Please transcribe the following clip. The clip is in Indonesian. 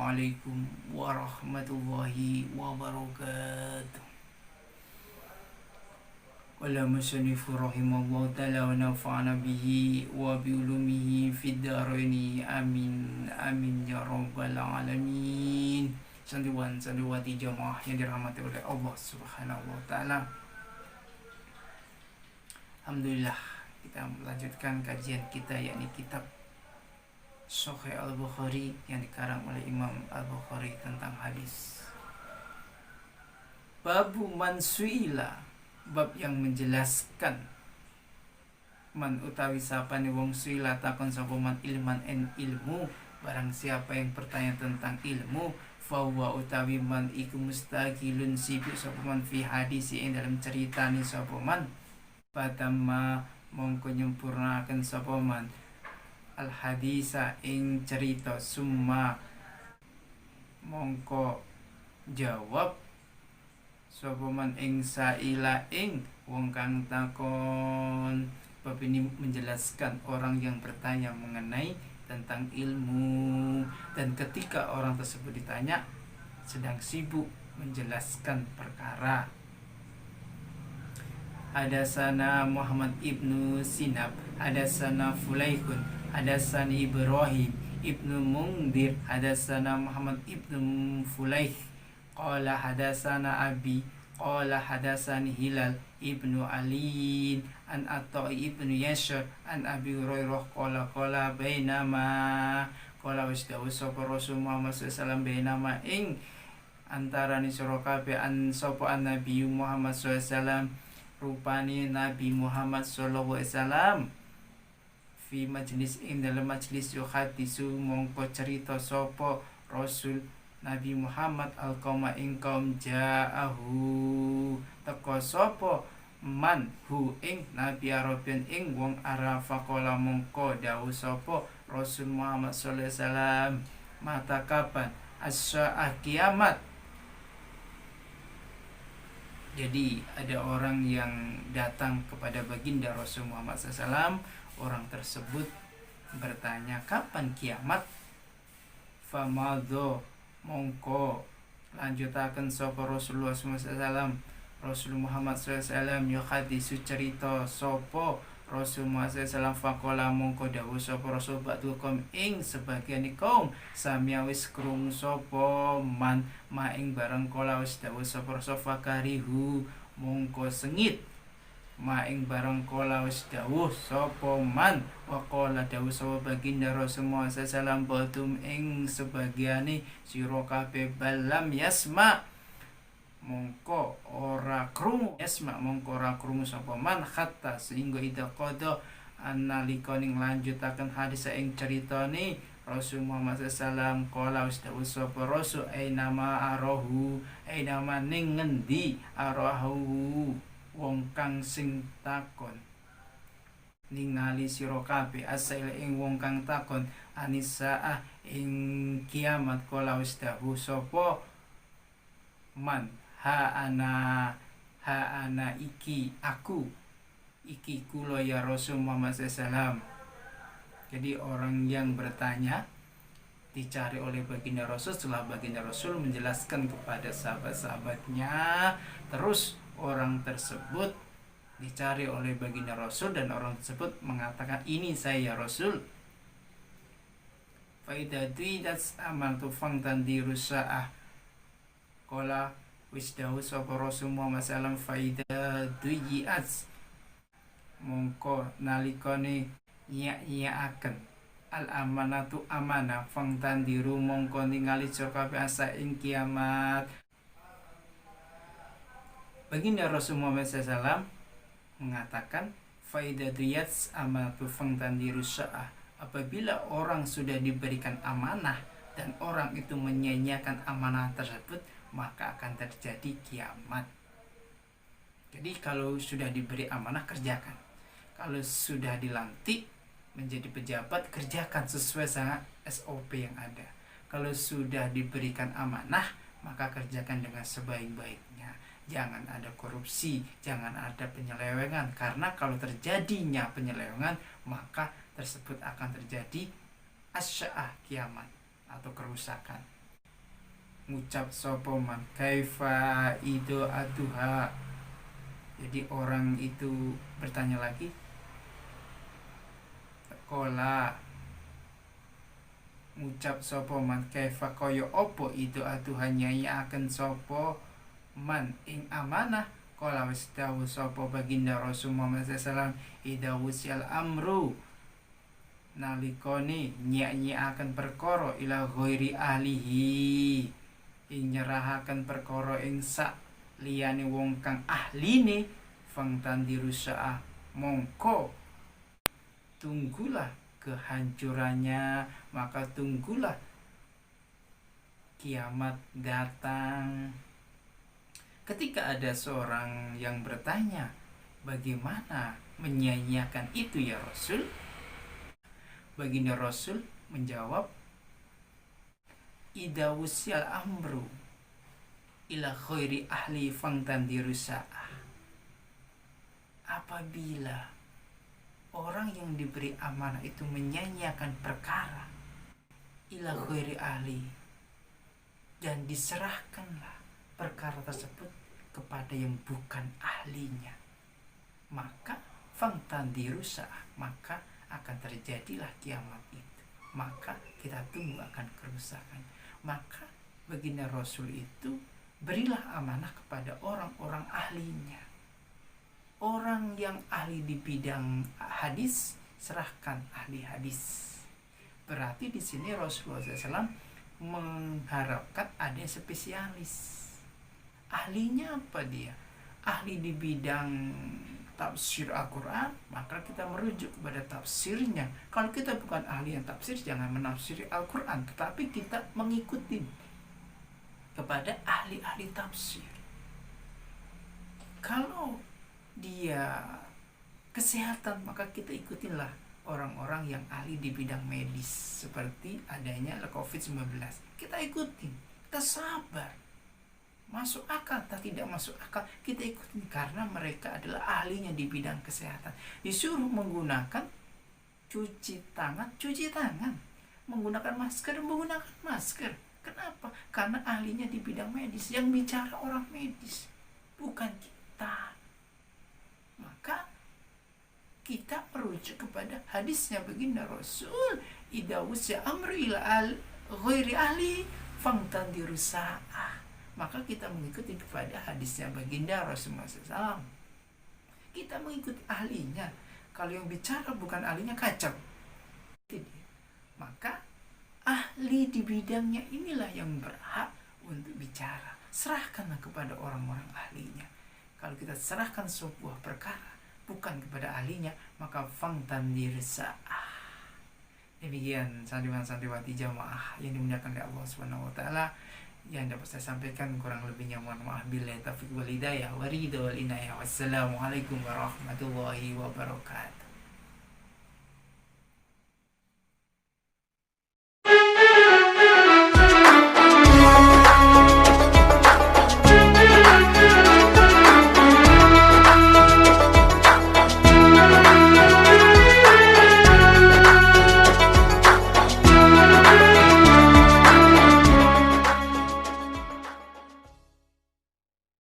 Assalamualaikum warahmatullahi wabarakatuh. Qala musannifu rahimallahu ta'ala wa nafa'ana bihi wa bi ulumihi fid dharaini amin amin ya rabbal alamin. Sandiwati jamaah yang dirahmati oleh Allah Subhanahu wa taala. Alhamdulillah, kita melanjutkan kajian kita, yakni kitab Sahih Al-Bukhari yang dikarang oleh Imam Al-Bukhari tentang hadis. Babu man suila, bab yang menjelaskan man utawi sapane wong suila takon sapa man ilman en ilmu, barang siapa yang bertanya tentang ilmu, fawa utawi man iku mustaqilun sibuk sapa man fi hadisi ing dalam ceritane sapa man, patamma mongko nyempurnakan sapa man al hadisa ing cerita, summa mongko jawab sapa man ing saila ing wong kang takon. Bab ini menjelaskan orang yang bertanya mengenai tentang ilmu, dan ketika orang tersebut ditanya sedang sibuk menjelaskan perkara. Hadasana Muhammad ibnu Sinab, hadasana Fulaikun, hadasana Ibrahim ibnu Mungdir, hadasana Muhammad ibnu Fulaik, qala hadasana Abi, qala hadasani Hilal ibnu Ali an Atta ibnu Yashar an Abi Hurairah qala bainama qala wasdawu sapa Rasul Muhammad sallallahu bainama ing antarane sira kabeh an sapa Nabi Muhammad sallallahu, rupane Nabi Muhammad sallallahu alaihi wasallam fi majlis ing dalam majlis yuhadisu mongko cerita sapa Rasul Nabi Muhammad al-qauma ing kaum ja'ahu teko sapa man hu ing Nabi Arabian ing wong Arab, faqala mongko dawuh sapa Rasul Muhammad sallallahu alaihi wasallam, mata kapan as-saah kiamat. Jadi ada orang yang datang kepada baginda Rasul Muhammad SAW. Orang tersebut bertanya kapan kiamat. Famadho mongko lanjutaken sapa Rasulullah SAW, Rasul Muhammad SAW yuhadisu cerita sapa Rasul Muhammad SAW, faqala mongko dawuh sapa Rasul ba'dul qaum ing sebagian kaum, sami'a wis krungu sapa man ma ing barang kala wis dawuh sapa Rasul, fakarihu mongko sengit ma ing barang kala wis dawuh sapa man, wa qala dawuh sapa baginda Rasul Muhammad SAW, batum ing sebagiane sira kabeh balam yasma mongko ora krungu, yasma mongko ora krungu sapa man, hatta sehingga ida qada analika ning lanjutaken hadis ing ceritane Rasul Muhammad SAW, qala wis dawuh sapa Rasul, nama arahu nama ning ngendi arahu wong kang sing takon, ningali sira kabeh asail ing wong kang takon anisaah ing kiamat, qala wis dawuh sapa man ha ana iki aku, iki kula ya Rasul Muhammad SAW. Jadi orang yang bertanya dicari oleh baginda Rasul. Setelah baginda Rasul menjelaskan kepada sahabat-sahabatnya, terus orang tersebut dicari oleh baginda Rasul, dan orang tersebut mengatakan, ini saya Rasul. Faidatu das amal tufang tandiru sa'ah, qala wis dawuh sapa Rasul Muhammad sallallahu faidatu yi'ats mongko nalikane nyak-nyakaken al amanatu amanah, fang tandiru mongko ningali sira kabeh asa ing kiamat. Baginda Rasul Muhammad SAW mengatakan faidadiyats amanatu fangtandiru sya'ah, apabila orang sudah diberikan amanah dan orang itu menyia-nyiakan amanah tersebut, maka akan terjadi kiamat. Jadi kalau sudah diberi amanah, kerjakan. Kalau sudah dilantik menjadi pejabat, kerjakan sesuai dengan SOP yang ada. Kalau sudah diberikan amanah, maka kerjakan dengan sebaik-baiknya. Jangan ada korupsi, jangan ada penyelewengan, karena kalau terjadinya penyelewengan, maka tersebut akan terjadi asya'ah kiamat atau kerusakan. ngucap sapa man kaifa itu atuha. Jadi orang itu bertanya lagi, kola ngucap sapa man kaifa kaya opo itu atuhannya ya akan sapa man ing amanah. Kola wis dawuh sapa baginda Rasul Muhammad SAW, ida wusyal amru nalikone nyak-nyakaken perkara ila ghairi ahlihi, ing nyerahaken perkara ing sak liyane wong kang ahline, fang tandiru sa'ah, mongko tunggulah kehancurannya, maka tunggulah kiamat datang. Ketika ada seorang yang bertanya, bagaimana menyanyiakan itu ya Rasul? Baginda Rasul menjawab, idza wusyal amru ila khairi ahli fangtandiru sa'ah. Apabila orang yang diberi amanah itu menyanyiakan perkara ila khairi ahli, dan diserahkanlah perkara tersebut kepada yang bukan ahlinya, maka fangtandiru sa'ah, maka akan terjadilah kiamat itu. Maka kita tunggu akan kerusakan. Maka baginda Rasul itu, berilah amanah kepada orang-orang ahlinya. Orang yang ahli di bidang hadis, serahkan ahli hadis. Berarti di sini Rasulullah SAW mengharapkan ada spesialis. Ahlinya apa dia? Ahli di bidang tafsir Al-Quran, maka kita merujuk kepada tafsirnya. Kalau kita bukan ahli yang tafsir, jangan menafsiri Al-Quran, tetapi kita mengikuti kepada ahli-ahli tafsir. Kalau dia kesehatan, maka kita ikutinlah orang-orang yang ahli di bidang medis, seperti adanya COVID-19. Kita ikutin, kita sabar. Masuk akal atau tidak masuk akal, kita ikutin, karena mereka adalah ahlinya di bidang kesehatan. Disuruh menggunakan cuci tangan, menggunakan masker, Kenapa? Karena ahlinya di bidang medis, yang bicara orang medis, bukan kita. Maka kita merujuk kepada hadisnya baginda Rasul, idza wusya amru ila ghairi ahli fangtandiru sa'ah. Maka kita mengikuti kepada hadisnya baginda Rasulullah SAW. Kita mengikuti ahlinya. Kalau yang bicara bukan ahlinya, kacau. Maka ahli di bidangnya inilah yang berhak untuk bicara. Serahkanlah kepada orang-orang ahlinya. Kalau kita serahkan sebuah perkara bukan kepada ahlinya, maka fangtandir sa'ah. Demikian santriwan-santriwati jamaah yang dimuliakan oleh Allah Subhanahu wa taala, yang dapat saya sampaikan. Kurang lebihnya mohon maaf. Billahi taufiq wal hidayah wa ridha wal inayah. Wassalamualaikum warahmatullahi wabarakatuh.